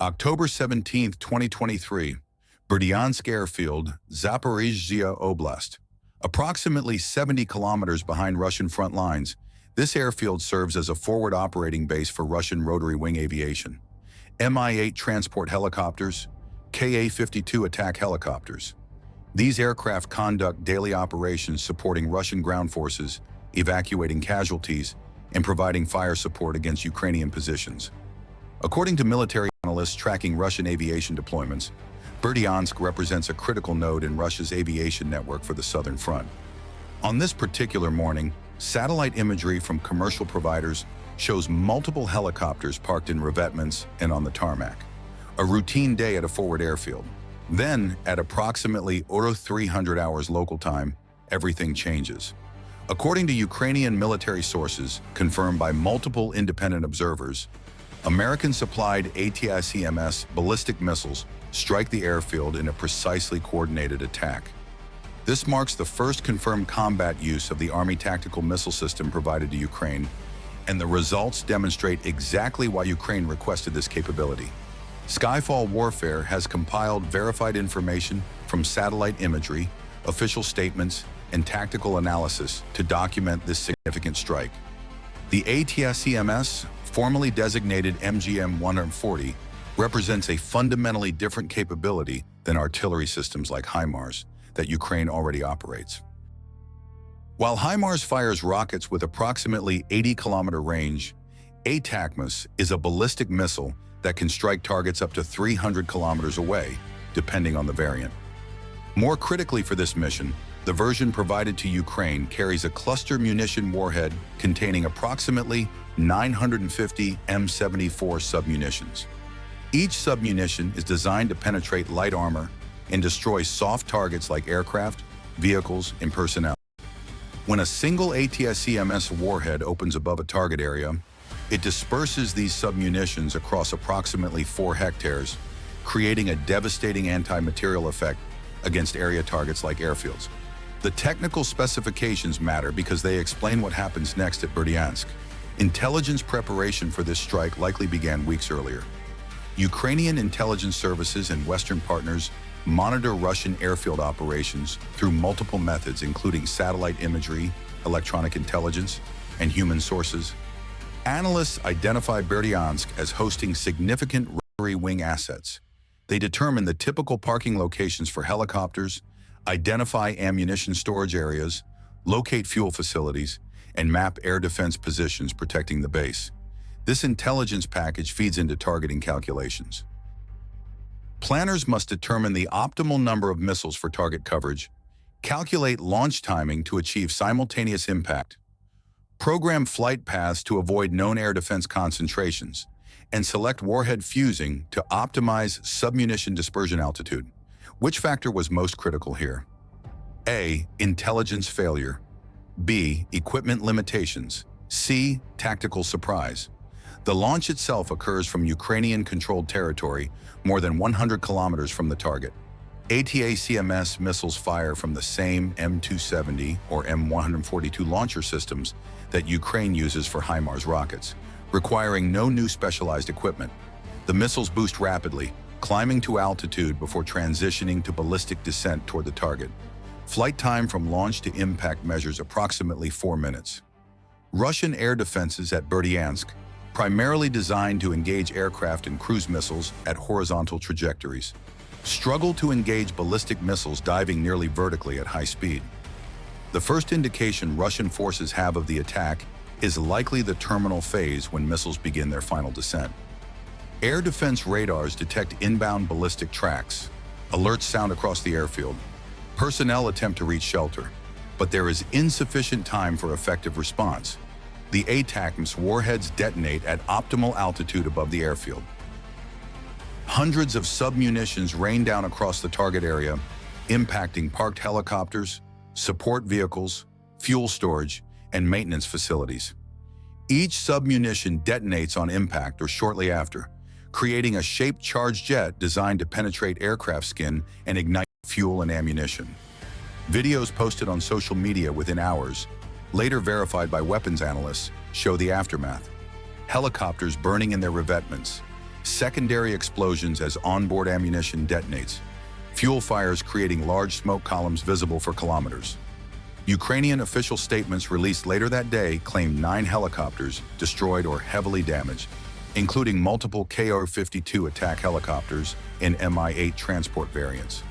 October 17, 2023, Berdyansk Airfield, Zaporizhzhia Oblast. Approximately 70 kilometers behind Russian front lines, this airfield serves as a forward operating base for Russian rotary wing aviation, Mi-8 transport helicopters, Ka-52 attack helicopters. These aircraft conduct daily operations supporting Russian ground forces, evacuating casualties, and providing fire support against Ukrainian positions. According to military analysts tracking Russian aviation deployments, Berdyansk represents a critical node in Russia's aviation network for the Southern Front. On this particular morning, satellite imagery from commercial providers shows multiple helicopters parked in revetments and on the tarmac. A routine day at a forward airfield. Then, at approximately 0300 hours local time, everything changes. According to Ukrainian military sources, confirmed by multiple independent observers, American-supplied ATACMS ballistic missiles strike the airfield in a precisely coordinated attack. This marks the first confirmed combat use of the Army tactical missile system provided to Ukraine, and the results demonstrate exactly why Ukraine requested this capability. Skyfall Warfare has compiled verified information from satellite imagery, official statements, and tactical analysis to document this significant strike. The ATACMS, formerly designated MGM-140, represents a fundamentally different capability than artillery systems like HIMARS that Ukraine already operates. While HIMARS fires rockets with approximately 80-kilometer range, ATACMS is a ballistic missile that can strike targets up to 300 kilometers away, depending on the variant. More critically for this mission, the version provided to Ukraine carries a cluster munition warhead containing approximately 950 M74 submunitions. Each submunition is designed to penetrate light armor and destroy soft targets like aircraft, vehicles, and personnel. When a single ATACMS warhead opens above a target area, it disperses these submunitions across approximately 4 hectares, creating a devastating anti-material effect against area targets like airfields. The technical specifications matter because they explain what happens next at Berdyansk. Intelligence preparation for this strike likely began weeks earlier. Ukrainian intelligence services and Western partners monitor Russian airfield operations through multiple methods, including satellite imagery, electronic intelligence, and human sources. Analysts identify Berdyansk as hosting significant rotary wing assets. They determine the typical parking locations for helicopters, identify ammunition storage areas, locate fuel facilities, and map air defense positions protecting the base. This intelligence package feeds into targeting calculations. Planners must determine the optimal number of missiles for target coverage, calculate launch timing to achieve simultaneous impact, program flight paths to avoid known air defense concentrations, and select warhead fusing to optimize submunition dispersion altitude. Which factor was most critical here? A. Intelligence failure. B. Equipment limitations. C. Tactical surprise. The launch itself occurs from Ukrainian-controlled territory, more than 100 kilometers from the target. ATACMS missiles fire from the same M270 or M142 launcher systems that Ukraine uses for HIMARS rockets, requiring no new specialized equipment. The missiles boost rapidly, climbing to altitude before transitioning to ballistic descent toward the target. Flight time from launch to impact measures approximately 4 minutes. Russian air defenses at Berdyansk, primarily designed to engage aircraft and cruise missiles at horizontal trajectories, struggle to engage ballistic missiles diving nearly vertically at high speed. The first indication Russian forces have of the attack is likely the terminal phase when missiles begin their final descent. Air defense radars detect inbound ballistic tracks. Alerts sound across the airfield. Personnel attempt to reach shelter, but there is insufficient time for effective response. The ATACMS warheads detonate at optimal altitude above the airfield. Hundreds of submunitions rain down across the target area, impacting parked helicopters, support vehicles, fuel storage, and maintenance facilities. Each submunition detonates on impact or shortly after, creating a shaped charged jet designed to penetrate aircraft skin and ignite fuel and ammunition. Videos posted on social media within hours, later verified by weapons analysts, show the aftermath. Helicopters burning in their revetments, secondary explosions as onboard ammunition detonates, fuel fires creating large smoke columns visible for kilometers. Ukrainian official statements released later that day claimed 9 helicopters destroyed or heavily damaged, including multiple Kr-52 attack helicopters and Mi-8 transport variants.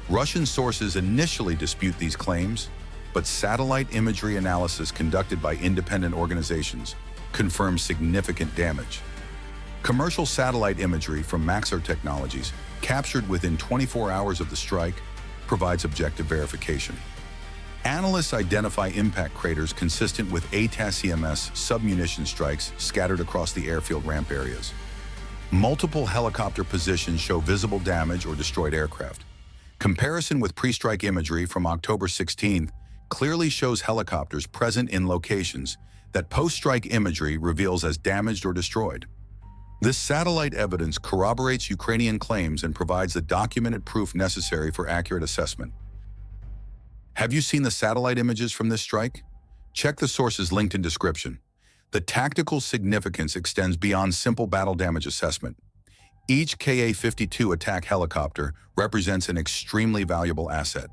Russian sources initially dispute these claims, but satellite imagery analysis conducted by independent organizations confirms significant damage. Commercial satellite imagery from Maxar Technologies, captured within 24 hours of the strike, provides objective verification. Analysts identify impact craters consistent with ATACMS submunition strikes scattered across the airfield ramp areas. Multiple helicopter positions show visible damage or destroyed aircraft. Comparison with pre-strike imagery from October 16th clearly shows helicopters present in locations that post-strike imagery reveals as damaged or destroyed. This satellite evidence corroborates Ukrainian claims and provides the documented proof necessary for accurate assessment. Have you seen the satellite images from this strike? Check the sources linked in description. The tactical significance extends beyond simple battle damage assessment. Each Ka-52 attack helicopter represents an extremely valuable asset.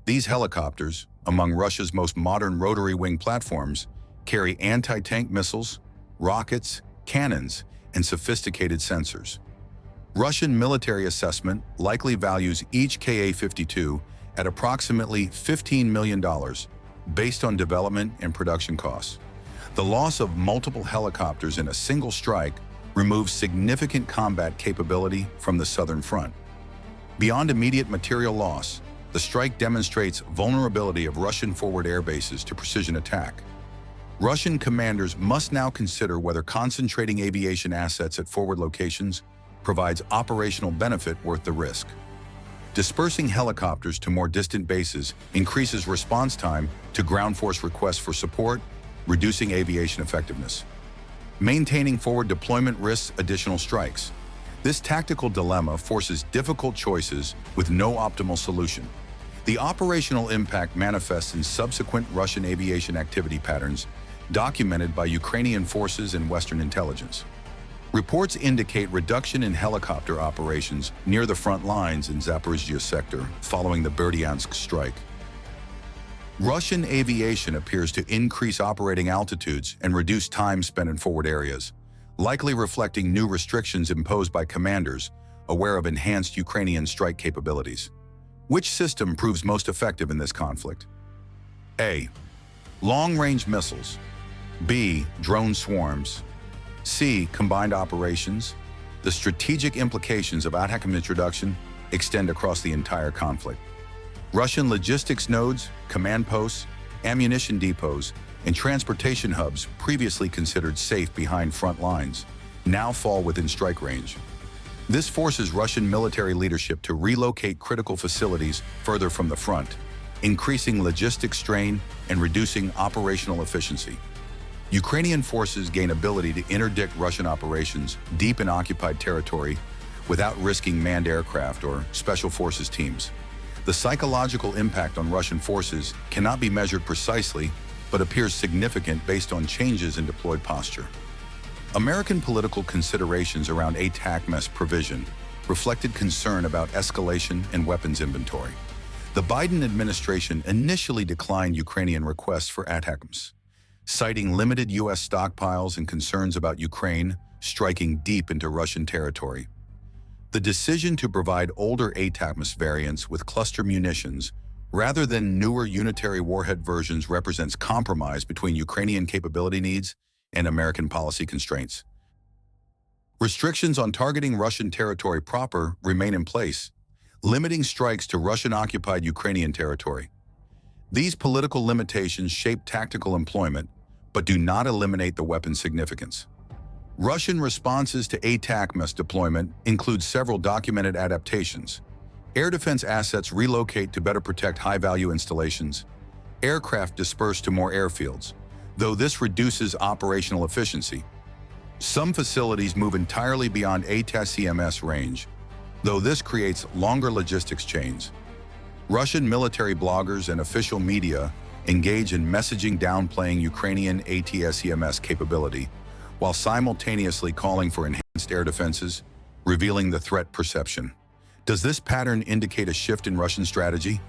These helicopters, among Russia's most modern rotary wing platforms, carry anti-tank missiles, rockets, cannons, and sophisticated sensors. Russian military assessment likely values each Ka-52 at approximately $15 million, based on development and production costs. The loss of multiple helicopters in a single strike removes significant combat capability from the southern front. Beyond immediate material loss, the strike demonstrates vulnerability of Russian forward air bases to precision attack. Russian commanders must now consider whether concentrating aviation assets at forward locations provides operational benefit worth the risk. Dispersing helicopters to more distant bases increases response time to ground force requests for support, reducing aviation effectiveness. Maintaining forward deployment risks additional strikes. This tactical dilemma forces difficult choices with no optimal solution. The operational impact manifests in subsequent Russian aviation activity patterns documented by Ukrainian forces and Western intelligence. Reports indicate reduction in helicopter operations near the front lines in Zaporizhzhia sector following the Berdyansk strike. Russian aviation appears to increase operating altitudes and reduce time spent in forward areas, likely reflecting new restrictions imposed by commanders aware of enhanced Ukrainian strike capabilities. Which system proves most effective in this conflict? A. Long-range missiles. B. Drone swarms. C. Combined operations. The strategic implications of ATACMS introduction extend across the entire conflict. Russian logistics nodes, command posts, ammunition depots, and transportation hubs previously considered safe behind front lines now fall within strike range. This forces Russian military leadership to relocate critical facilities further from the front, increasing logistics strain and reducing operational efficiency. Ukrainian forces gain ability to interdict Russian operations deep in occupied territory without risking manned aircraft or special forces teams. The psychological impact on Russian forces cannot be measured precisely, but appears significant based on changes in deployed posture. American political considerations around ATACMS provision reflected concern about escalation and weapons inventory. The Biden administration initially declined Ukrainian requests for ATACMS, citing limited U.S. stockpiles and concerns about Ukraine striking deep into Russian territory. The decision to provide older ATACMS variants with cluster munitions rather than newer unitary warhead versions represents compromise between Ukrainian capability needs and American policy constraints. Restrictions on targeting Russian territory proper remain in place, limiting strikes to Russian-occupied Ukrainian territory. These political limitations shape tactical employment, but do not eliminate the weapon's significance. Russian responses to ATACMS deployment include several documented adaptations. Air defense assets relocate to better protect high-value installations. Aircraft disperse to more airfields, though this reduces operational efficiency. Some facilities move entirely beyond ATACMS range, though this creates longer logistics chains. Russian military bloggers and official media engage in messaging downplaying Ukrainian ATACMS capability, while simultaneously calling for enhanced air defenses, revealing the threat perception. Does this pattern indicate a shift in Russian strategy?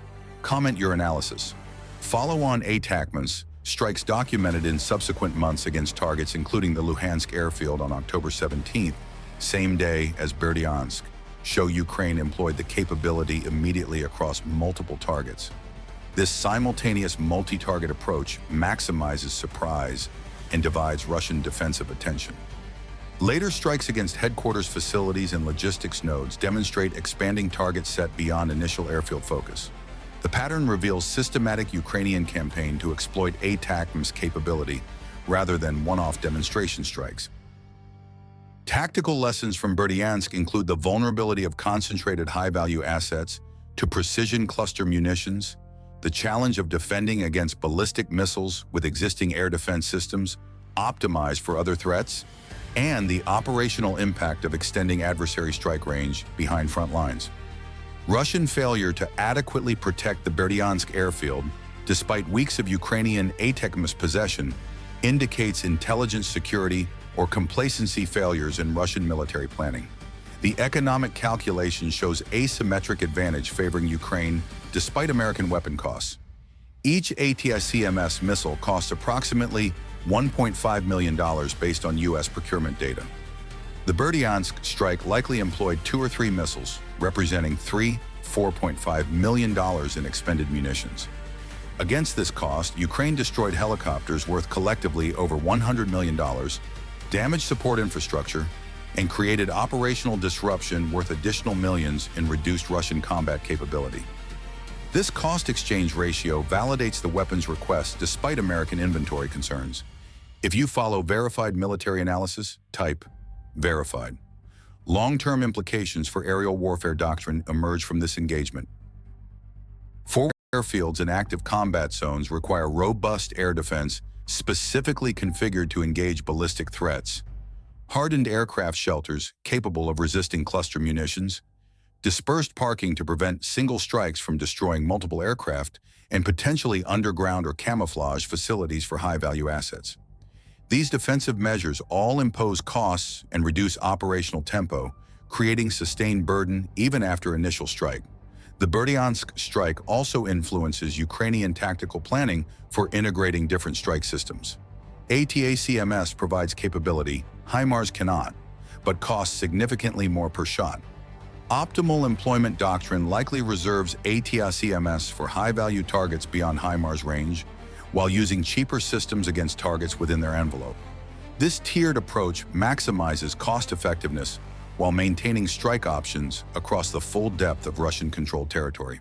Comment your analysis. Follow-on ATACMS strikes documented in subsequent months against targets including the Luhansk airfield on October 17th, same day as Berdyansk, show Ukraine employed the capability immediately across multiple targets. This simultaneous multi-target approach maximizes surprise and divides Russian defensive attention. Later strikes against headquarters facilities and logistics nodes demonstrate expanding target set beyond initial airfield focus. The pattern reveals systematic Ukrainian campaign to exploit ATACMS capability rather than one-off demonstration strikes. Tactical lessons from Berdyansk include the vulnerability of concentrated high-value assets to precision cluster munitions, the challenge of defending against ballistic missiles with existing air defense systems optimized for other threats, and the operational impact of extending adversary strike range behind front lines. Russian failure to adequately protect the Berdyansk airfield, despite weeks of Ukrainian ATACMS possession, indicates intelligence security or complacency failures in Russian military planning. The economic calculation shows asymmetric advantage favoring Ukraine despite American weapon costs. Each ATACMS missile costs approximately $1.5 million based on U.S. procurement data. The Berdyansk strike likely employed 2 or 3 missiles, representing $4.5 million in expended munitions. Against this cost, Ukraine destroyed helicopters worth collectively over $100 million, damaged support infrastructure, and created operational disruption worth additional millions in reduced Russian combat capability. This cost-exchange ratio validates the weapons request despite American inventory concerns. If you follow verified military analysis, type verified. Long-term implications for aerial warfare doctrine emerge from this engagement. Forward airfields in active combat zones require robust air defense specifically configured to engage ballistic threats, hardened aircraft shelters capable of resisting cluster munitions, dispersed parking to prevent single strikes from destroying multiple aircraft, and potentially underground or camouflage facilities for high-value assets. These defensive measures all impose costs and reduce operational tempo, creating sustained burden even after initial strike. The Berdyansk strike also influences Ukrainian tactical planning for integrating different strike systems. ATACMS provides capability, HIMARS cannot, but costs significantly more per shot. Optimal employment doctrine likely reserves ATACMS for high-value targets beyond HIMARS range, while using cheaper systems against targets within their envelope. This tiered approach maximizes cost-effectiveness while maintaining strike options across the full depth of Russian-controlled territory.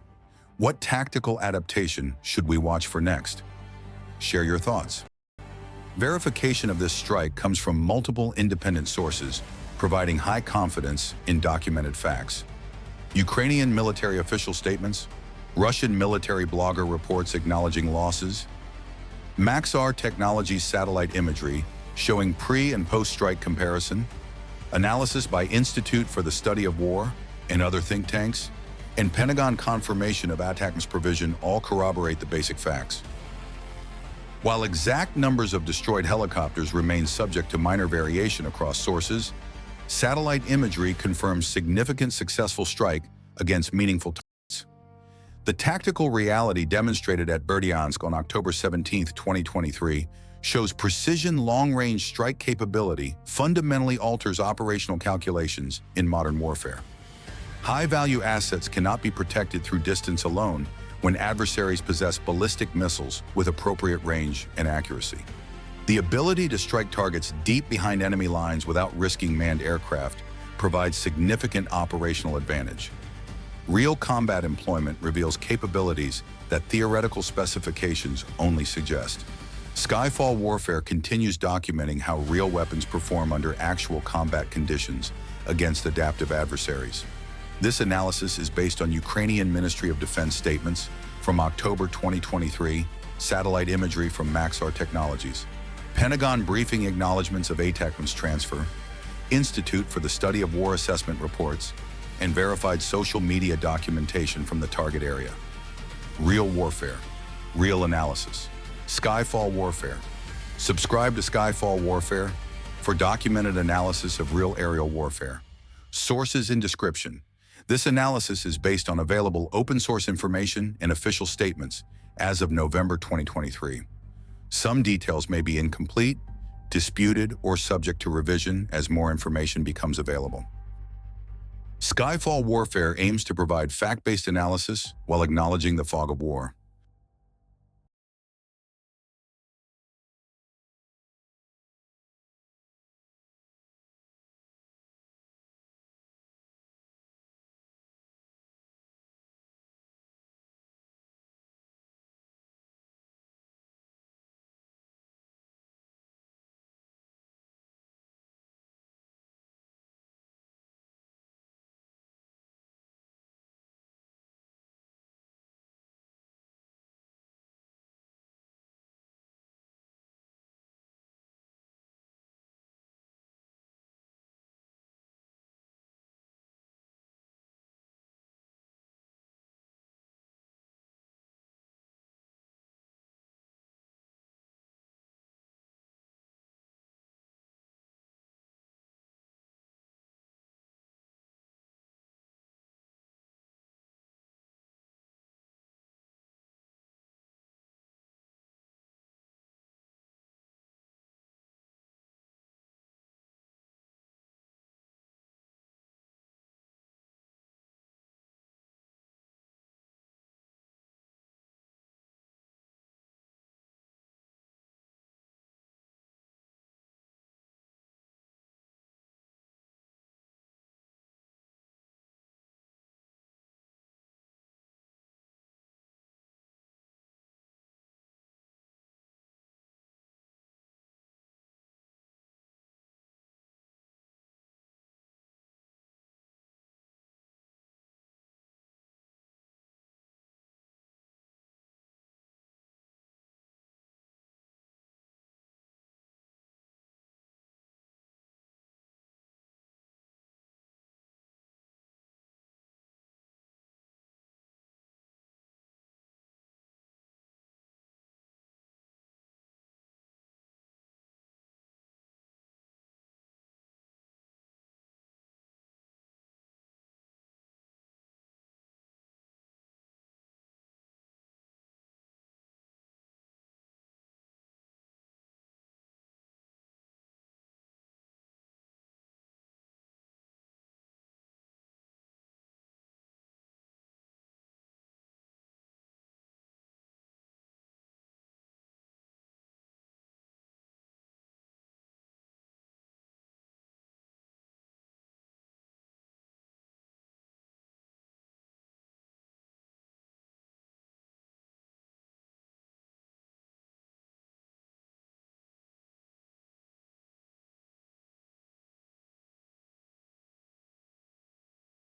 What tactical adaptation should we watch for next? Share your thoughts. Verification of this strike comes from multiple independent sources, providing high confidence in documented facts. Ukrainian military official statements, Russian military blogger reports acknowledging losses, Maxar Technologies satellite imagery showing pre- and post-strike comparison, analysis by Institute for the Study of War and other think tanks, and Pentagon confirmation of ATACMS provision all corroborate the basic facts. While exact numbers of destroyed helicopters remain subject to minor variation across sources, satellite imagery confirms significant successful strike against meaningful targets. The tactical reality demonstrated at Berdyansk on October 17, 2023, shows precision long-range strike capability fundamentally alters operational calculations in modern warfare. High-value assets cannot be protected through distance alone when adversaries possess ballistic missiles with appropriate range and accuracy. The ability to strike targets deep behind enemy lines without risking manned aircraft provides significant operational advantage. Real combat employment reveals capabilities that theoretical specifications only suggest. Skyfall warfare continues documenting how real weapons perform under actual combat conditions against adaptive adversaries. This analysis is based on Ukrainian Ministry of Defense statements from October 2023, satellite imagery from Maxar Technologies, Pentagon briefing acknowledgments of ATACMS transfer, Institute for the Study of War assessment reports, and verified social media documentation from the target area. Real warfare, real analysis. Skyfall warfare. Subscribe to Skyfall warfare for documented analysis of real aerial warfare. Sources and description. This analysis is based on available open-source information and official statements as of November 2023. Some details may be incomplete, disputed, or subject to revision as more information becomes available. Skyfall warfare aims to provide fact-based analysis while acknowledging the fog of war.